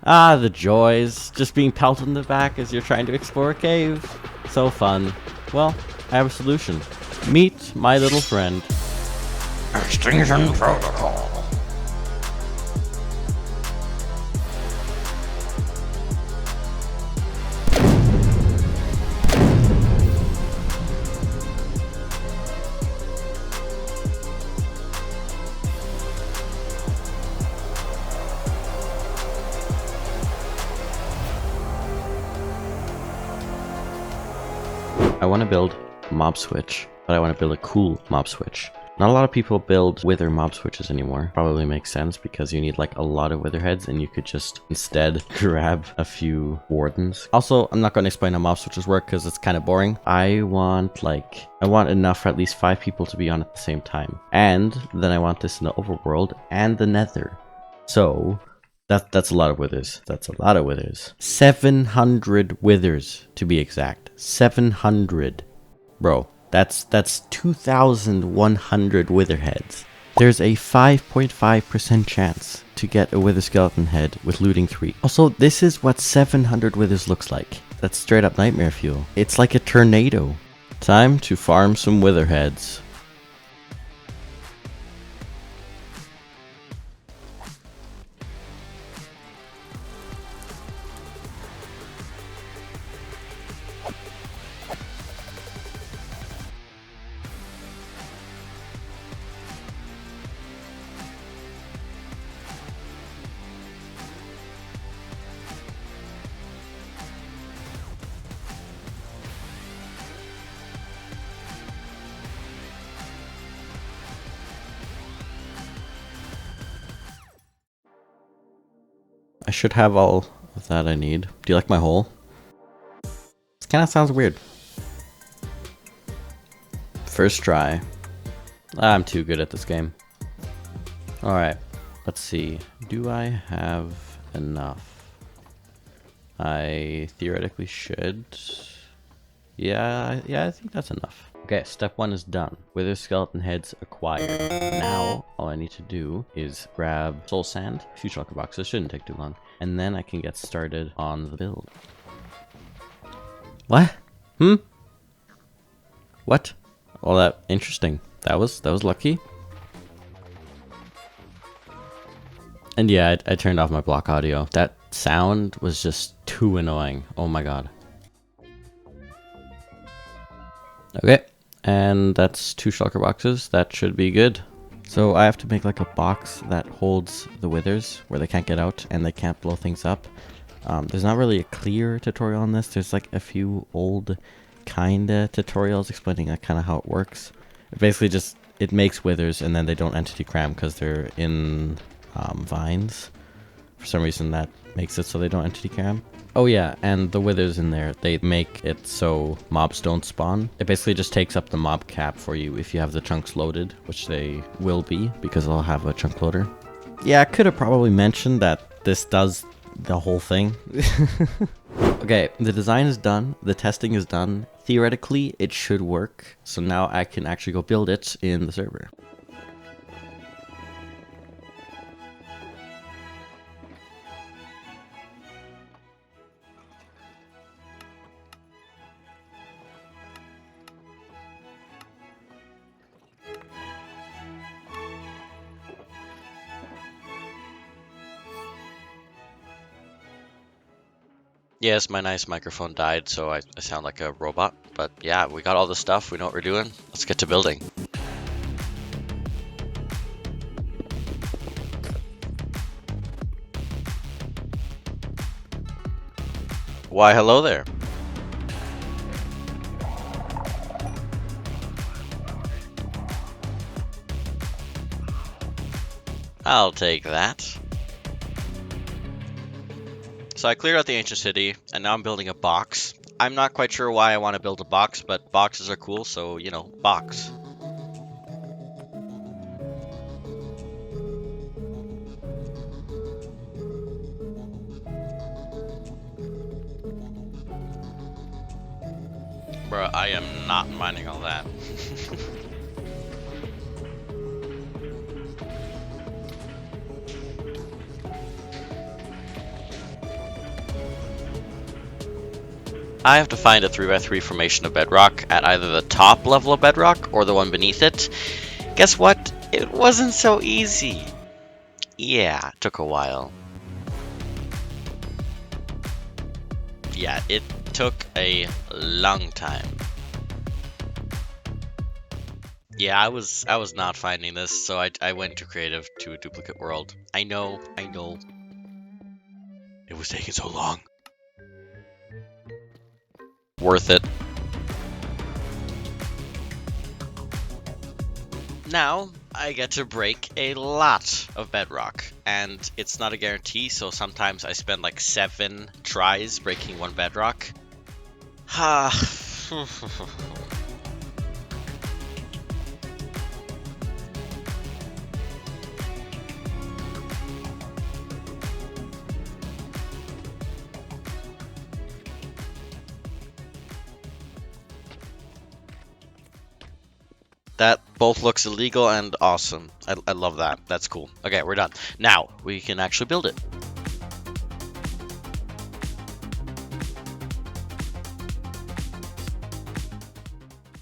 Ah, the joys. Just being pelted in the back as you're trying to explore a cave. So fun. Well, I have a solution. Meet my little friend. Extinction Protocol. I want to build a mob switch, but I want to build a cool mob switch. Not a lot of people build wither mob switches anymore. Probably makes sense because you need like a lot of wither heads and you could just instead grab a few wardens. Also, I'm not going to explain how mob switches work because it's kind of boring. I want enough for at least 5 people to be on at the same time. And then I want this in the overworld and the nether. So that's a lot of withers. That's a lot of withers. 700 withers to be exact. 700. Bro, that's 2,100 wither heads. There's a 5.5% chance to get a wither skeleton head with looting 3. Also, this is what 700 withers looks like. That's straight up nightmare fuel. It's like a tornado. Time to farm some wither heads. I should have all of that I need. Do you like my hole? This kind of sounds weird. First try. I'm too good at this game. Alright, let's see. Do I have enough? I theoretically should. Yeah, I think that's enough. Okay, step 1 is done. Wither skeleton heads acquired. Now, all I need to do is grab soul sand, a few shulker boxes, shouldn't take too long, and then I can get started on the build. What? What? Well, that interesting. That was lucky. And yeah, I turned off my block audio. That sound was just too annoying. Oh my god. Okay. And that's 2 shulker boxes. That should be good. So I have to make like a box that holds the withers where they can't get out and they can't blow things up. There's not really a clear tutorial on this. There's like a few old kinda tutorials explaining like kind of how it works. It basically just, it makes withers and then they don't entity cram because they're in vines. For some reason that makes it so they don't entity cram. Oh yeah, and the withers in there, they make it so mobs don't spawn. It basically just takes up the mob cap for you if you have the chunks loaded, which they will be because I'll have a chunk loader. Yeah, I could have probably mentioned that this does the whole thing. Okay, the design is done, the testing is done. Theoretically, it should work. So now I can actually go build it in the server. Yes, my nice microphone died, so I sound like a robot. But yeah, we got all the stuff. We know what we're doing. Let's get to building. Why, hello there. I'll take that. So I cleared out the ancient city, and now I'm building a box. I'm not quite sure why I want to build a box, but boxes are cool, so, you know, box. Bruh, I am not mining all that. I have to find a 3x3 formation of bedrock at either the top level of bedrock or the one beneath it. Guess what? It wasn't so easy. Yeah, it took a while. Yeah, it took a long time. Yeah, I was not finding this, so I went to creative to a duplicate world. I know. It was taking so long. Worth it. Now, I get to break a lot of bedrock, and it's not a guarantee, so sometimes I spend like 7 tries breaking 1 bedrock. Ha. That both looks illegal and awesome. I love that. That's cool. Okay, we're done. Now, we can actually build it.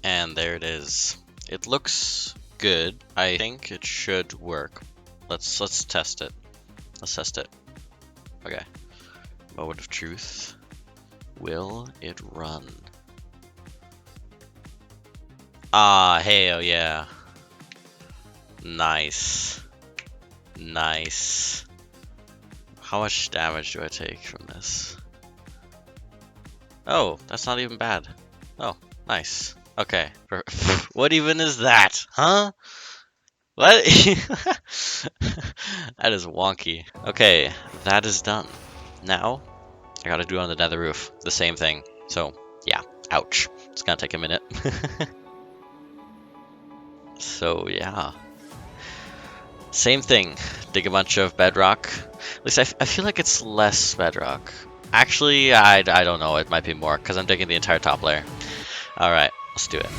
And there it is. It looks good. I think it should work. Let's test it. Let's test it. Okay. Moment of truth. Will it run? Ah, hell yeah. Nice. Nice. How much damage do I take from this? Oh, that's not even bad. Oh, nice. Okay. What even is that? Huh? What? That is wonky. Okay, that is done. Now, I gotta do on the nether roof. The same thing. So, yeah. Ouch. It's gonna take a minute. So yeah, same thing. Dig a bunch of bedrock. At least I feel like it's less bedrock. Actually, I don't know. It might be more because I'm digging the entire top layer. All right, let's do it.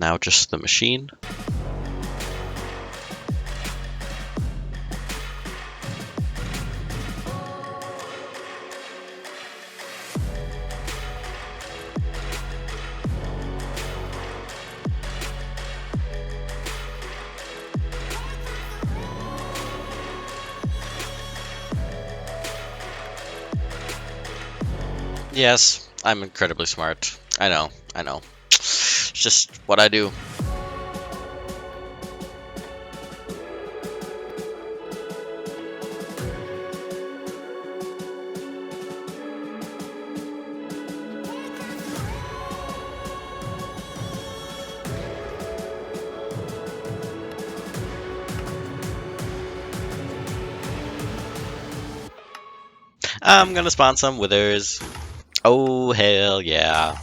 Now just the machine. Yes, I'm incredibly smart. I know. It's just what I do. I'm gonna spawn some withers. Oh, hell yeah.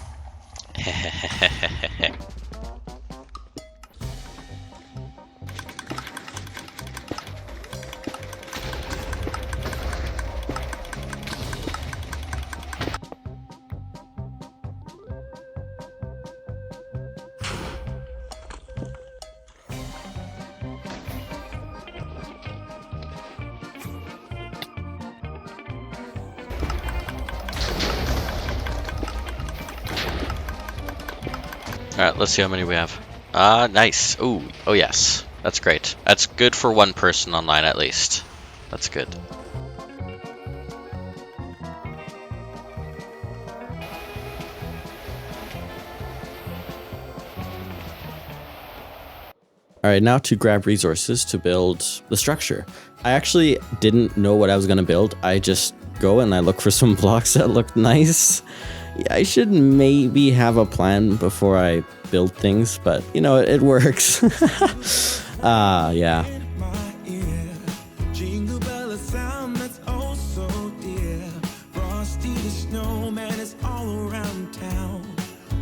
Alright, let's see how many we have. Nice. Ooh, oh yes. That's great. That's good for 1 person online at least. That's good. Alright, now to grab resources to build the structure. I actually didn't know what I was going to build. I just go and I look for some blocks that look nice. Yeah, I should maybe have a plan before I build things, but you know, it works. Yeah.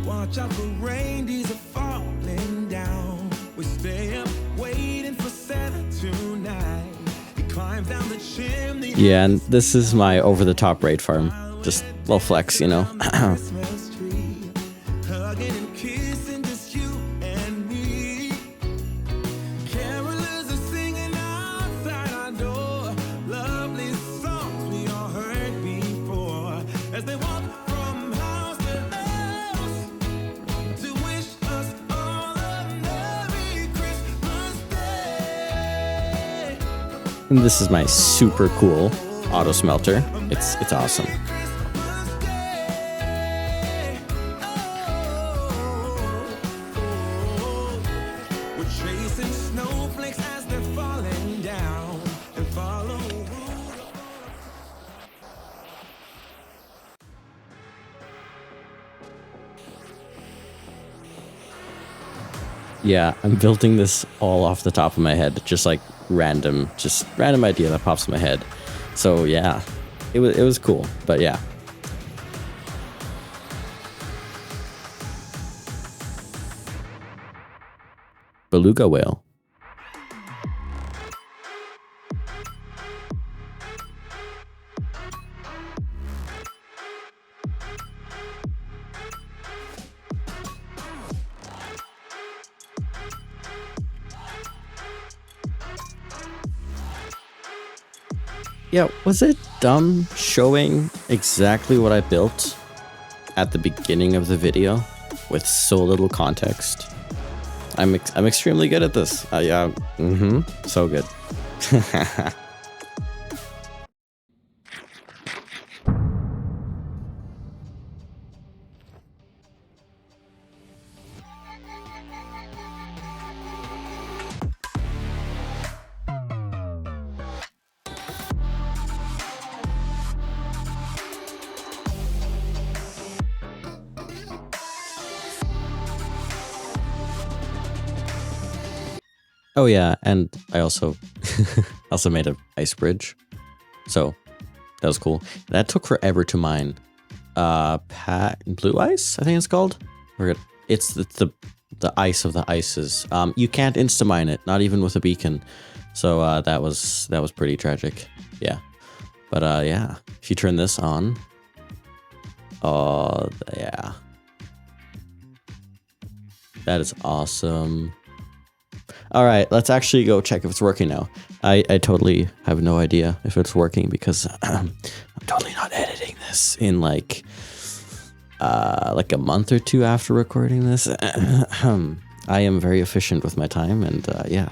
Watch out for reindeers are falling down. We stay up waiting for Santa tonight. He climbs down the chimney. Yeah, and this is my over-the-top raid farm. Just a little flex, you know. And this is my super cool auto smelter. It's awesome. Yeah, I'm building this all off the top of my head, just like random idea that pops in my head. So yeah, it was cool, but yeah. Beluga whale. Yeah, was it dumb showing exactly what I built at the beginning of the video with so little context? I'm extremely good at this. Yeah, so good. Oh yeah, and I also made an ice bridge, so that was cool. That took forever to mine. Blue ice, I think it's called. It's the ice of the ices. You can't insta mine it, not even with a beacon. So that was pretty tragic. Yeah, but yeah, if you turn this on, oh yeah, that is awesome. All right, let's actually go check if it's working now. I totally have no idea if it's working because I'm totally not editing this in like a month or two after recording this. I am very efficient with my time, and yeah.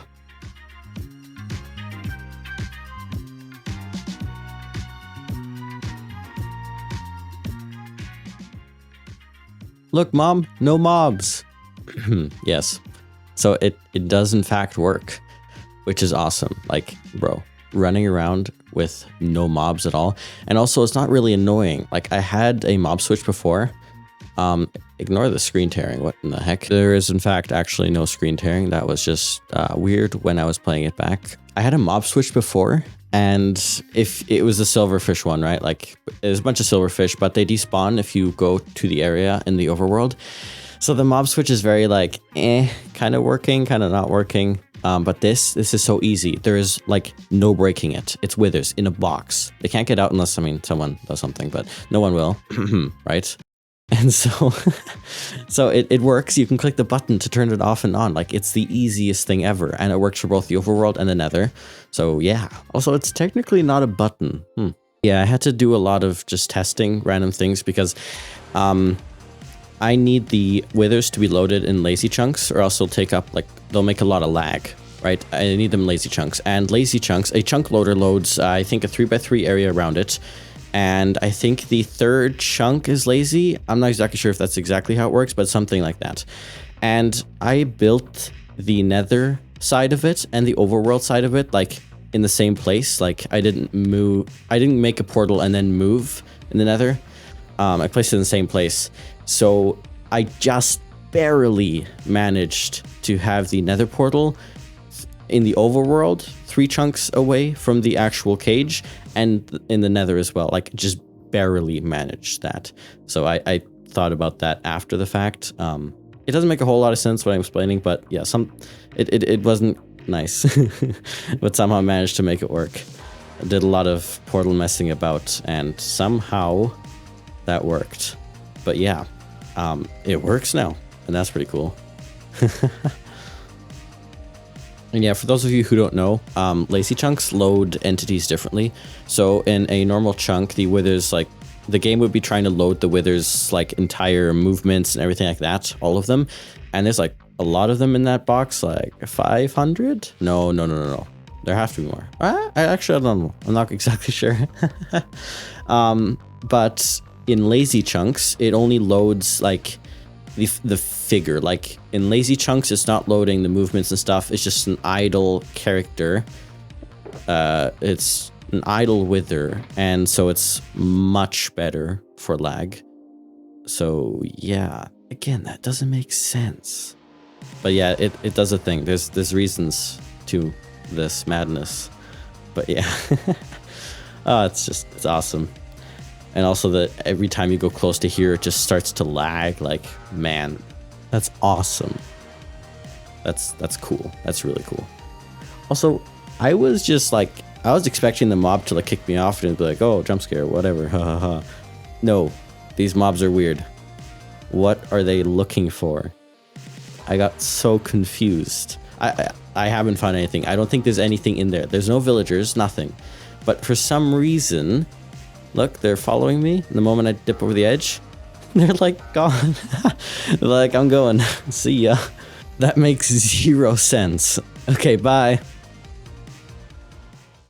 Look, Mom, no mobs. Yes. So it does in fact work, which is awesome. Like, bro, running around with no mobs at all. And also it's not really annoying. Like I had a mob switch before. Ignore the screen tearing. What in the heck? There is in fact actually no screen tearing. That was just weird when I was playing it back. I had a mob switch before, and if it was the silverfish one, right? Like there's a bunch of silverfish, but they despawn if you go to the area in the overworld. So the mob switch is very like, kind of working, kind of not working. But this is so easy. There is like no breaking it. It's withers in a box. They can't get out unless, I mean, someone does something, but no one will, right? And so, so it works. You can click the button to turn it off and on. Like it's the easiest thing ever. And it works for both the overworld and the nether. So yeah. Also, it's technically not a button. Yeah, I had to do a lot of just testing random things because, I need the withers to be loaded in lazy chunks or else they'll make a lot of lag, right? I need them lazy chunks. And lazy chunks, a chunk loader loads, I think, a 3x3 area around it. And I think the third chunk is lazy. I'm not exactly sure if that's exactly how it works, but something like that. And I built the nether side of it and the overworld side of it, like in the same place. Like I didn't make a portal and then move in the nether. I placed it in the same place. So I just barely managed to have the nether portal in the overworld 3 chunks away from the actual cage and in the nether as well. Like just barely managed that. So I thought about that after the fact. It doesn't make a whole lot of sense what I'm explaining, but yeah, it wasn't nice, but somehow managed to make it work. I did a lot of portal messing about and somehow that worked. But yeah, it works now, and that's pretty cool. And yeah, for those of you who don't know, lazy chunks load entities differently. So in a normal chunk, the withers, like, the game would be trying to load the withers, like, entire movements and everything like that, all of them. And there's like a lot of them in that box, like 500? No. There have to be more. I don't know. I'm not exactly sure. But in lazy chunks, it only loads like the figure. Like in lazy chunks, it's not loading the movements and stuff. It's just an idle character. It's an idle wither, and so it's much better for lag. So yeah, again, that doesn't make sense. But yeah, it does a thing. There's reasons to this madness. But yeah. Oh, it's awesome. And also that every time you go close to here, it just starts to lag. Like, man, that's awesome. That's cool. That's really cool. Also, I was expecting the mob to like kick me off and be like, oh, jump scare, whatever. Ha ha ha. No, these mobs are weird. What are they looking for? I got so confused. I haven't found anything. I don't think there's anything in there. There's no villagers, nothing. But for some reason, look, they're following me. The moment I dip over the edge, they're like gone. They're like, I'm going. See ya. That makes 0 sense. Okay, bye.